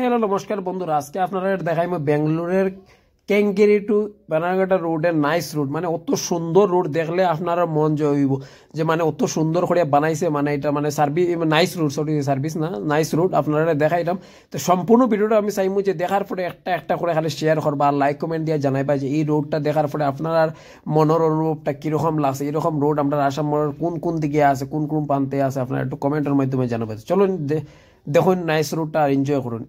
Hello নমস্কার বন্ধুরা, আজকে আপনারা দেখাইমু বেঙ্গালুরের কেঙ্গেরি টু বানারঘাটা রোডের নাইস রোড। মানে অত সুন্দর রোড দেখলে আপনারা মন জয় হইব যে মানে অত সুন্দর করে বানাইছে। মানে এটা মানে service nice road, sorry service না, নাইস রোড আপনারা দেখাইলাম। তো সম্পূর্ণ ভিডিওটা আমি চাইমু যে দেখার পরে একটা একটা করে খালি শেয়ার করবা আর লাইক কমেন্ট দিয়ে জানাইবা যে এই রোডটা দেখার পরে আপনার মনের অনুভবটা কিরকম লাগছে। এরকম রোড আমরা আসামের কোন কোন দিকে আছে, কোন কোন প্রান্তে আছে, আপনারা একটু কমেন্টের মাধ্যমে জানাবেন। চলুন দেখুন নাইস রোডটা আর এনজয় করুন।